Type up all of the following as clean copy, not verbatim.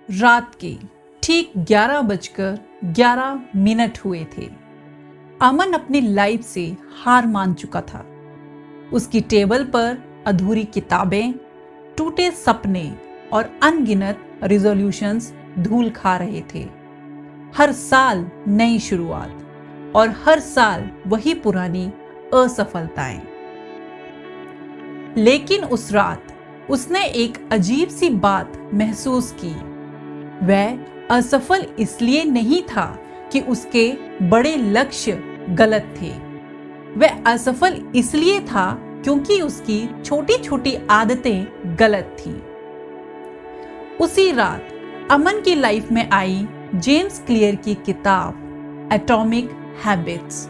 रात के ठीक 11:11 हुए थे। अमन अपनी लाइफ से हार मान चुका था। उसकी टेबल पर अधूरी किताबें, टूटे सपने और अनगिनत रिजोल्यूशंस धूल खा रहे थे। हर साल नई शुरुआत और हर साल वही पुरानी असफलताएं। लेकिन उस रात उसने एक अजीब सी बात महसूस की। वह असफल इसलिए नहीं था कि उसके बड़े लक्ष्य गलत थे। वह असफल इसलिए था क्योंकि उसकी छोटी छोटी आदतें गलत थी। उसी रात अमन की लाइफ में आई जेम्स क्लियर की किताब एटॉमिक हैबिट्स,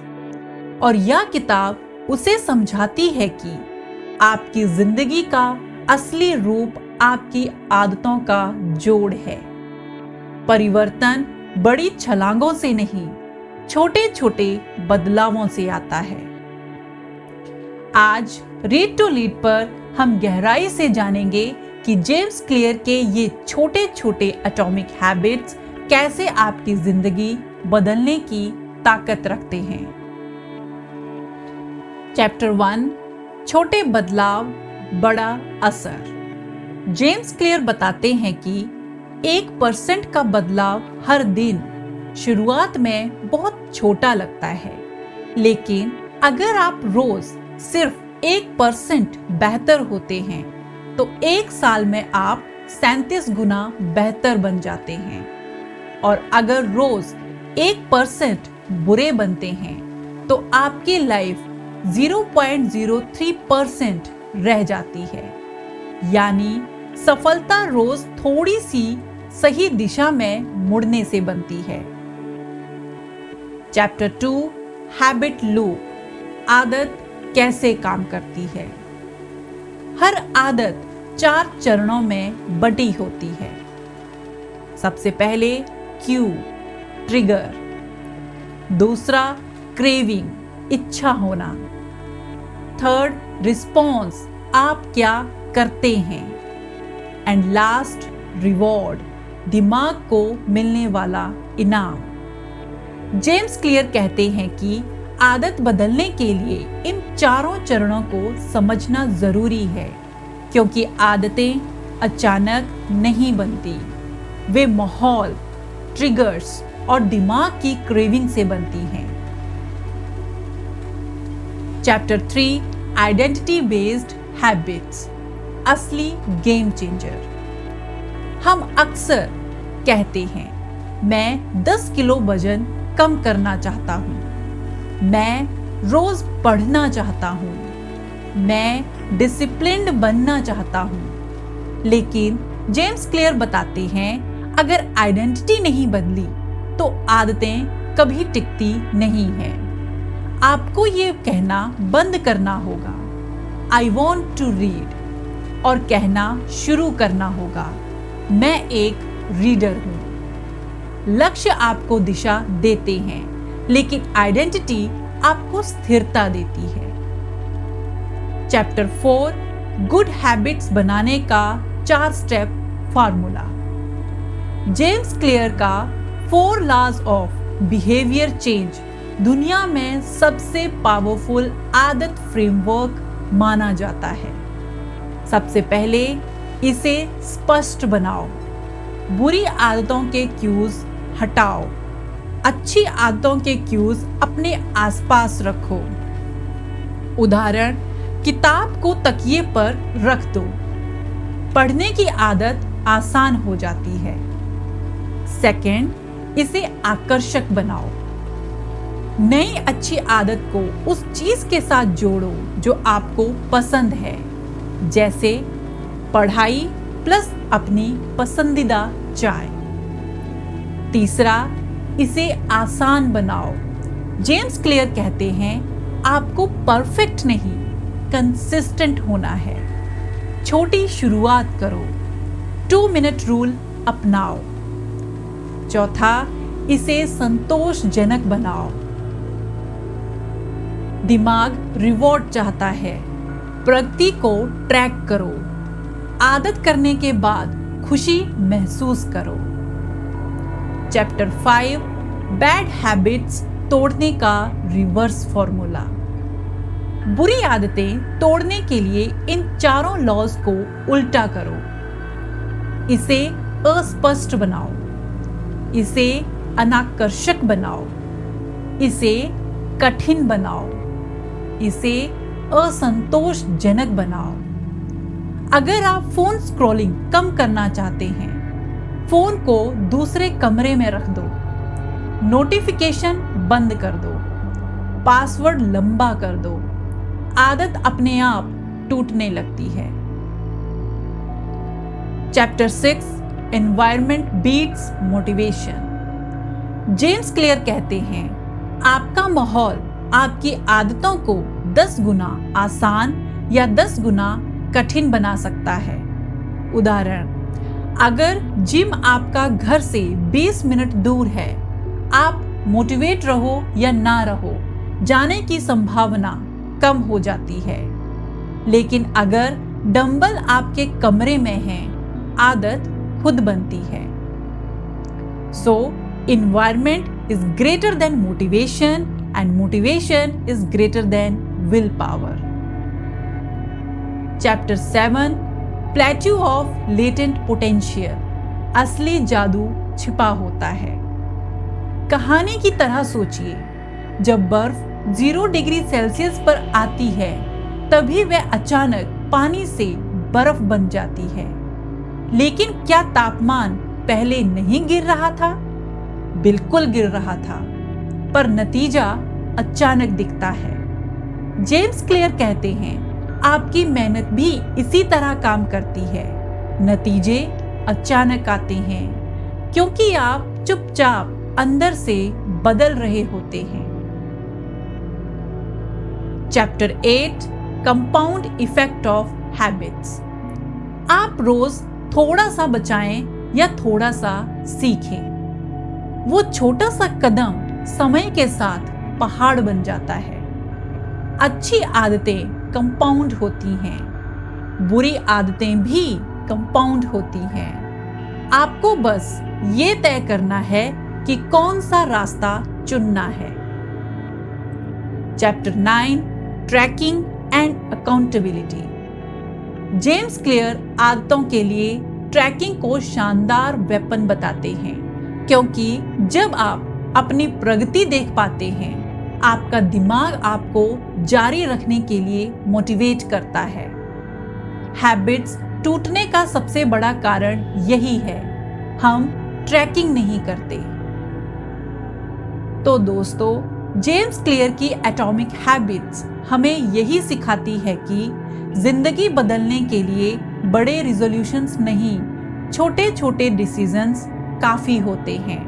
और यह किताब उसे समझाती है कि आपकी जिंदगी का असली रूप आपकी आदतों का जोड़ है। परिवर्तन बड़ी छलांगों से नहीं, छोटे छोटे बदलावों से आता है। आज रीड टू लीड पर हम गहराई से जानेंगे कि जेम्स क्लियर के ये छोटे छोटे एटॉमिक हैबिट्स कैसे आपकी जिंदगी बदलने की ताकत रखते हैं। चैप्टर 1, छोटे बदलाव, बड़ा असर। जेम्स क्लियर बताते हैं कि 1% का बदलाव हर दिन शुरुआत में बहुत छोटा लगता है, लेकिन अगर आप रोज सिर्फ 1% बेहतर होते हैं तो 1 साल में आप 37 गुना बेहतर बन जाते हैं। और अगर रोज 1% बुरे बनते हैं तो आपकी लाइफ 0.03% रह जाती है। यानी सफलता रोज थोड़ी सी सही दिशा में मुड़ने से बनती है। चैप्टर 2, हैबिट लूप, आदत कैसे काम करती है। हर आदत 4 चरणों में बटी होती है। सबसे पहले क्यू, ट्रिगर। दूसरा क्रेविंग, इच्छा होना। थर्ड रिस्पॉन्स, आप क्या करते हैं। एंड लास्ट रिवॉर्ड, दिमाग को मिलने वाला इनाम। जेम्स क्लियर कहते हैं कि आदत बदलने के लिए इन 4 चरणों को समझना जरूरी है, क्योंकि आदतें अचानक नहीं बनती। वे माहौल, ट्रिगर्स और दिमाग की क्रेविंग से बनती हैं। चैप्टर 3, आइडेंटिटी बेस्ड हैबिट्स, असली गेम चेंजर। हम अक्सर कहते हैं, मैं 10 किलो वजन कम करना चाहता हूँ, मैं रोज पढ़ना चाहता हूँ, मैं डिसिप्लिन्ड बनना चाहता हूँ। लेकिन जेम्स क्लियर बताते हैं, अगर आइडेंटिटी नहीं बदली तो आदतें कभी टिकती नहीं हैं। आपको ये कहना बंद करना होगा, आई वॉन्ट टू रीड, और कहना शुरू करना होगा, मैं एक रीडर हूं। लक्ष्य आपको दिशा देते हैं, लेकिन आइडेंटिटी आपको स्थिरता देती है। चैप्टर 4, गुड हैबिट्स बनाने का 4 स्टेप फार्मूला। जेम्स क्लियर का 4 लॉज ऑफ बिहेवियर चेंज दुनिया में सबसे पावरफुल आदत फ्रेमवर्क माना जाता है। सबसे पहले इसे स्पष्ट बनाओ। बुरी आदतों के क्यूज हटाओ, अच्छी आदतों के क्यूज अपने आसपास रखो। उदाहरण, किताब को तकिए पर रख दो। पढ़ने की आदत आसान हो जाती है। सेकंड, इसे आकर्षक बनाओ। नई अच्छी आदत को उस चीज के साथ जोड़ो जो आपको पसंद है, जैसे पढ़ाई प्लस अपनी पसंदीदा चाय। तीसरा, इसे आसान बनाओ। जेम्स क्लियर कहते हैं, आपको परफेक्ट नहीं, कंसिस्टेंट होना है। छोटी शुरुआत करो, 2 मिनट रूल अपनाओ। चौथा, इसे संतोषजनक बनाओ। दिमाग रिवॉर्ड चाहता है, प्रगति को ट्रैक करो। आदत करने के बाद खुशी महसूस करो। चैप्टर 5 बैड हैबिट्स तोड़ने का रिवर्स फॉर्मूला। बुरी आदतें तोड़ने के लिए इन चारों लॉज को उल्टा करो। इसे अस्पष्ट बनाओ, इसे अनाकर्षक बनाओ, इसे कठिन बनाओ, इसे असंतोषजनक बनाओ। अगर आप फोन स्क्रॉलिंग कम करना चाहते हैं, फोन को दूसरे कमरे में रख दो, नोटिफिकेशन बंद कर दो, पासवर्ड लंबा कर दो। आदत अपने आप टूटने लगती है। Chapter 6 environment beats motivation. James Clear कहते हैं, आपका माहौल आपकी आदतों को 10 गुना आसान या 10 गुना कठिन बना सकता है। उदाहरण, अगर जिम आपका घर से 20 मिनट दूर है, आप मोटिवेट रहो या ना रहो, जाने की संभावना कम हो जाती है। लेकिन अगर डंबल आपके कमरे में हैं, आदत खुद बनती है। सो environment is greater than motivation and motivation is greater than willpower. Chapter 7 Plateau of latent potential। असली जादू छिपा होता है। कहानी की तरह सोचिए, जब बर्फ 0 डिग्री सेल्सियस पर आती है, तभी वह अचानक पानी से बर्फ बन जाती है। लेकिन क्या तापमान पहले नहीं गिर रहा था? बिल्कुल गिर रहा था, पर नतीजा अचानक दिखता है। जेम्स क्लियर कहते हैं, आपकी मेहनत भी इसी तरह काम करती है। नतीजे अचानक आते हैं क्योंकि आप चुपचाप अंदर से बदल रहे होते हैं। Chapter 8 compound effect of habits. आप रोज थोड़ा सा बचाएं या थोड़ा सा सीखें। वो छोटा सा कदम समय के साथ पहाड़ बन जाता है। अच्छी आदतें कंपाउंड होती हैं, बुरी आदतें भी कंपाउंड होती हैं। आपको बस ये तय करना है कि कौन सा रास्ता चुनना है। Chapter 9 tracking and accountability. James Clear आदतों के लिए ट्रैकिंग को शानदार वेपन बताते हैं, क्योंकि जब आप अपनी प्रगति देख पाते हैं, आपका दिमाग आपको जारी रखने के लिए मोटिवेट करता है। हैबिट्स टूटने का सबसे बड़ा कारण यही है, हम ट्रैकिंग नहीं करते। तो दोस्तों, जेम्स क्लियर की एटॉमिक हैबिट्स हमें यही सिखाती है कि जिंदगी बदलने के लिए बड़े रिजोल्यूशंस नहीं, छोटे छोटे डिसीजंस काफी होते हैं।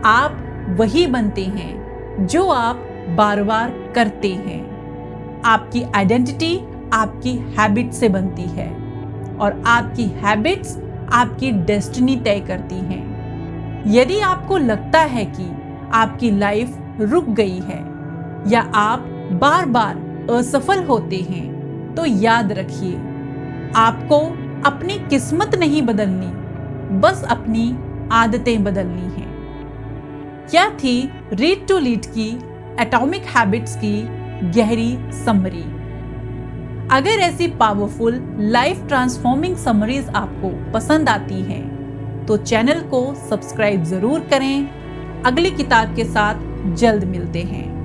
आप वही बनते हैं जो आप बार बार करते हैं। आपकी आइडेंटिटी आपकी हैबिट से बनती है और आपकी हैबिट्स आपकी डेस्टिनी तय करती हैं। यदि आपको लगता है कि आपकी लाइफ रुक गई है या आप बार बार असफल होते हैं, तो याद रखिए, आपको अपनी किस्मत नहीं बदलनी, बस अपनी आदतें बदलनी हैं। क्या थी रीड टू लीड की एटॉमिक हैबिट्स की गहरी समरी। अगर ऐसी पावरफुल लाइफ ट्रांसफॉर्मिंग समरीज आपको पसंद आती हैं, तो चैनल को सब्सक्राइब जरूर करें। अगली किताब के साथ जल्द मिलते हैं।